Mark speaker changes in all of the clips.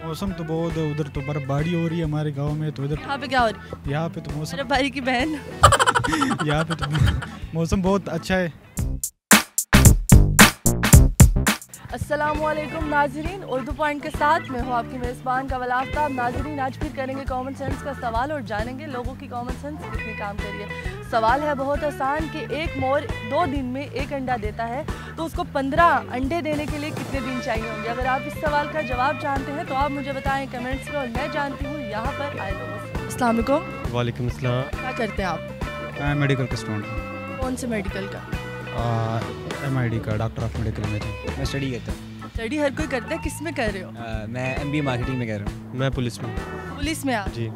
Speaker 1: मौसम तो बहुत है, उधर तो बर्फबारी हो रही है हमारे गांव में, तो इधर
Speaker 2: यहाँ पे क्या हो रही है?
Speaker 1: यहाँ पे तो मौसम
Speaker 2: मेरे भाई की बहन।
Speaker 1: यहाँ पे तो मौसम बहुत अच्छा है।
Speaker 2: अस्सलामुअलैकुम नाजरीन, उर्दू पॉइंट के साथ मैं हूँ आपकी मेज़बान कवल आफ्ताब। नाजरीन, आज फिर करेंगे कॉमन सेंस का सवाल और जानेंगे लोगों की कॉमन सेंस कितनी काम करी है। सवाल है बहुत आसान कि एक मोर 2 दिन में 1 अंडा देता है, तो उसको 15 अंडे देने के लिए कितने दिन चाहिए होंगे? अगर आप इस सवाल का जवाब जानते हैं तो आप मुझे बताएं कमेंट्स में, और मैं जानती हूँ यहाँ पर आए लोगों। अस्सलाम वालेकुम।
Speaker 3: वालेकुम अस्सलाम।
Speaker 2: क्या करते हैं आप?
Speaker 1: मैं मेडिकल का स्टूडेंट।
Speaker 2: कौन से मेडिकल का?
Speaker 1: MID का, डॉक्टर ऑफ मेडिकल इमेजिंग।
Speaker 4: मैं स्टडी करता हूँ।
Speaker 2: स्टडी हर कोई करता है, किस में कर रहे हो?
Speaker 4: मैं MBA मार्केटिंग में कर रहा हूँ।
Speaker 3: मैं पुलिस में।
Speaker 2: पुलिस में? आप
Speaker 3: जी।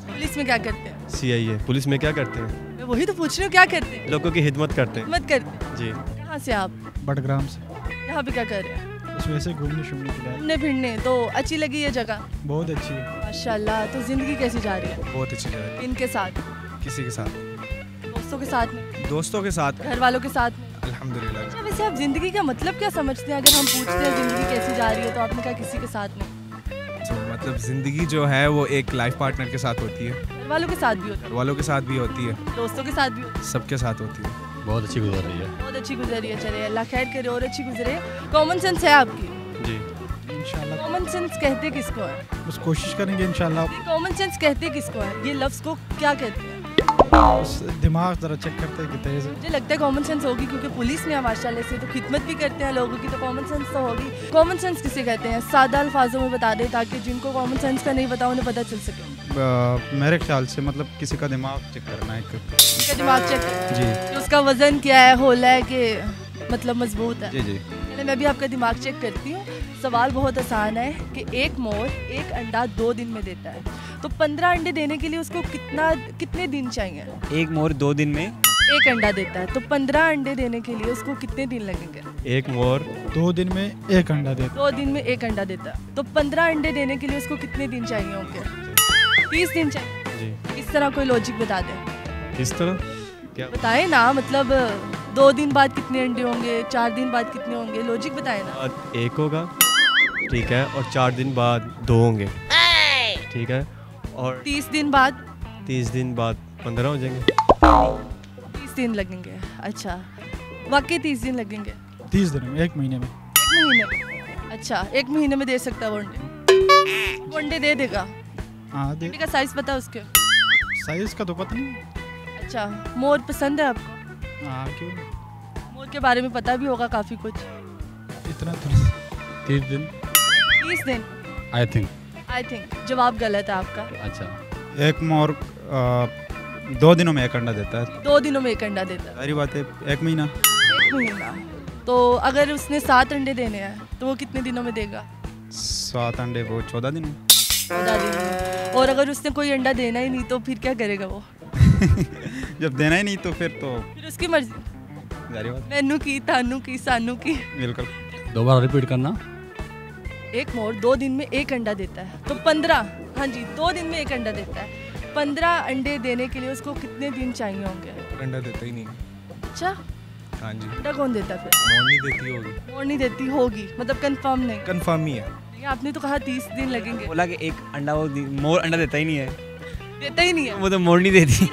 Speaker 2: पुलिस में क्या करते हैं?
Speaker 3: CIA। पुलिस में क्या करते हैं?
Speaker 2: मैं वही तो पूछ रही हूँ, क्या करते हैं?
Speaker 3: लोगों की खिदमत करते हैं।
Speaker 2: मत करते हैं।
Speaker 3: जी।
Speaker 2: कहाँ से आप?
Speaker 1: बटग्राम से।
Speaker 2: यहाँ पे क्या कर रहे हैं?
Speaker 1: इस वजह से घूमने शूमने के लिए
Speaker 2: घूमने फिरने। तो अच्छी लगी ये जगह?
Speaker 1: बहुत अच्छी है।
Speaker 2: माशाल्लाह। तो जिंदगी कैसी जा रही है?
Speaker 5: बहुत अच्छी जगह है।
Speaker 2: इनके साथ?
Speaker 5: किसी के साथ?
Speaker 2: दोस्तों के साथ में?
Speaker 5: दोस्तों के साथ।
Speaker 2: घर वालों के साथ में?
Speaker 5: अल्हम्दुलिल्लाह।
Speaker 2: अच्छा, वैसे आप जिंदगी का मतलब क्या समझते हैं? अगर हम पूछते हैं जिंदगी कैसी जा रही है, तो आपने कहा किसी के साथ में।
Speaker 5: तो मतलब ज़िंदगी जो है वो एक लाइफ पार्टनर के साथ होती है,
Speaker 2: घर वालों के साथ भी होती
Speaker 5: घर वालों के साथ भी होती है,
Speaker 2: है, दोस्तों के साथ भी होती
Speaker 5: सबके साथ होती है।
Speaker 3: बहुत अच्छी गुजर रही है।
Speaker 2: है। बहुत अच्छी गुजरी है। चले अल्लाह खैर करे और अच्छी गुजरे। कॉमन सेंस है आपकी?
Speaker 3: जी।
Speaker 1: इंशाल्लाह
Speaker 2: कॉमन सेंस कहते किसको है?
Speaker 1: बस कोशिश करेंगे इंशाल्लाह।
Speaker 2: कॉमन सेंस कहते किसको है? ये लफ्ज़ को क्या कहते हैं?
Speaker 1: बस दिमाग ज़रा चेक करते हैं कि तेज़ है।
Speaker 2: मुझे लगता है कॉमन सेंस होगी, क्योंकि पुलिस में है माशाल्लाह से, तो खिदमत भी करते हैं लोगों की, तो कॉमन सेंस तो होगी। कॉमन सेंस किसे कहते हैं? सादा अल्फाजों में बता दें ताकि जिनको कॉमन सेंस का नहीं पता उन्हें पता चल सके।
Speaker 1: मेरे ख्याल से मतलब किसी का दिमाग चेक करना है
Speaker 2: उसका दिमाग चेक करें
Speaker 1: जी
Speaker 2: कि उसका वजन क्या है, होला है कि मतलब मजबूत है।
Speaker 1: जी जी।
Speaker 2: चलिए मैं भी आपका दिमाग चेक करती हूँ। सवाल बहुत आसान है कि एक मोर 1 अंडा 2 दिन में देता है, तो 15 अंडे देने के लिए उसको कितने दिन चाहिए?
Speaker 4: एक मोर 2 दिन में
Speaker 2: 1 अंडा देता है, तो 15 अंडे देने के लिए उसको कितने दिन लगेंगे?
Speaker 3: एक मोर
Speaker 1: 2 दिन में 1 अंडा देता
Speaker 2: 2 दिन में 1 अंडा देता है, तो 15 अंडे देने के लिए उसको कितने दिन चाहिए होंगे? 30 दिन चाहिए।
Speaker 3: जी।
Speaker 2: इस तरह कोई लॉजिक बता दें।
Speaker 3: इस तरह क्या?
Speaker 2: बताएं ना, मतलब 2 दिन बाद कितने अंडे होंगे, 4 दिन बाद कितने होंगे, लॉजिक बताएं ना।
Speaker 3: आज 1 होगा, ठीक है, और 4 दिन बाद 2 होंगे, ठीक है, और
Speaker 2: 30 दिन बाद
Speaker 3: 30 दिन बाद 15 हो जाएंगे।
Speaker 2: 30 दिन लगेंगे। अच्छा, वाकई 30 दिन लगेंगे?
Speaker 1: 30 दिन में, 1 महीने में।
Speaker 2: 1 महीने में? अच्छा, 1 महीने में दे सकता है वो अंडे? वो अंडे दे देगा?
Speaker 1: हाँ दे।
Speaker 2: अंडे का साइज पता है उसके?
Speaker 1: साइज़ का तो पता नहीं।
Speaker 2: अच्छा, मोर पसंद है आपको?
Speaker 1: हाँ क्यों,
Speaker 2: मोर के बारे में पता भी होगा काफ़ी कुछ।
Speaker 1: इतना तो 30 दिन
Speaker 2: 30 दिन
Speaker 3: आई थिंक।
Speaker 2: आई थिंक जवाब गलत है आपका।
Speaker 3: अच्छा।
Speaker 1: एक मोर 2 दिनों में 1 अंडा देता है।
Speaker 2: 2 दिनों में 1 अंडा देता है।
Speaker 1: सारी बात है, 1 महीना।
Speaker 2: 1 महीना। तो अगर उसने 7 अंडे देने हैं तो वो कितने दिनों में देगा?
Speaker 1: 7 अंडे वो 14 दिन में।
Speaker 2: 14 दिन में। और अगर उसने कोई अंडा देना ही नहीं तो फिर क्या करेगा वो?
Speaker 1: जब देना ही नहीं तो फिर
Speaker 2: उसकी मर्जी।
Speaker 1: जारी बात।
Speaker 2: मैनू की, तानू की, सानू की।
Speaker 1: बिल्कुल।
Speaker 3: दोबारा रिपीट करना।
Speaker 2: एक मोर 2 दिन में 1 अंडा देता है, तो 15, हाँ जी 2 दिन में 1 अंडा देता है। 15 अंडे देने के लिए उसको कितने दिन चाहिए होंगे?
Speaker 5: अंडा देता ही नहीं।
Speaker 2: अच्छा,
Speaker 5: हाँ जी।
Speaker 2: अंडा कौन देता है फिर?
Speaker 5: मोर नहीं देती होगी।
Speaker 2: मोर नहीं देती होगी, मतलब कंफर्म नहीं?
Speaker 5: कंफर्म ही है।
Speaker 2: नहीं, आपने तो कहा 30 दिन लगेंगे।
Speaker 4: बोला कि एक अंडा मोर अंडा देता ही नहीं है,
Speaker 2: देता ही नहीं है।
Speaker 4: वो तो मोर नहीं देती।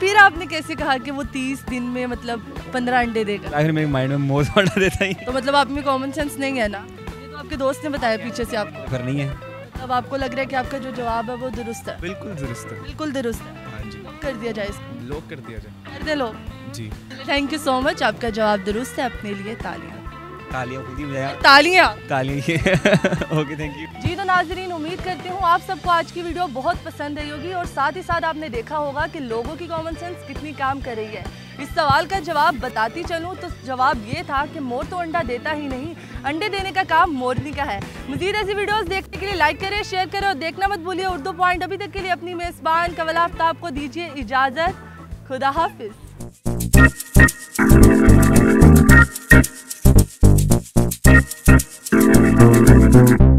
Speaker 2: फिर आपने कैसे कहा कि वो 30 दिन में मतलब 15 अंडे देगा?
Speaker 4: आखिर मेरे माइंड में मोर तो अंडा देता ही
Speaker 2: तो मतलब आप में कॉमन सेंस नहीं है ना? ये तो आपके दोस्त ने बताया पीछे से आपको।
Speaker 4: फिर नहीं है।
Speaker 2: अब आपको लग रहा है कि आपका जो जवाब है वो दुरुस्त है?
Speaker 5: बिल्कुल दुरुस्त है।
Speaker 2: बिल्कुल दुरुस्त है।
Speaker 5: हाँ जी।
Speaker 2: कर दिया जाए इसको?
Speaker 5: लोग कर दिया जाए।
Speaker 2: कर दे लोग।
Speaker 5: जी।
Speaker 2: थैंक यू सो मच, आपका जवाब दुरुस्त है। अपने लिए तालियां।
Speaker 4: तालियां खुद ही बजाया।
Speaker 2: तालियां।
Speaker 4: तालियां। Okay, thank you.
Speaker 2: जी तो नाजरीन, उम्मीद करती हूँ आप सबको आज की वीडियो बहुत पसंद आई होगी, और साथ ही साथ आपने देखा होगा कि लोगों की कॉमन सेंस कितनी काम कर रही है। इस सवाल का जवाब बताती चलूँ तो जवाब ये था कि मोर तो अंडा देता ही नहीं, अंडे देने का काम मोरनी का है। मज़ीद ऐसी वीडियोस देखने के लिए लाइक करें, शेयर करें और देखना मत भूलिए उर्दू पॉइंट। अभी तक के लिए अपनी मेज़बान कवल आफ्ताब को दीजिए इजाज़त। खुदा हाफिज़।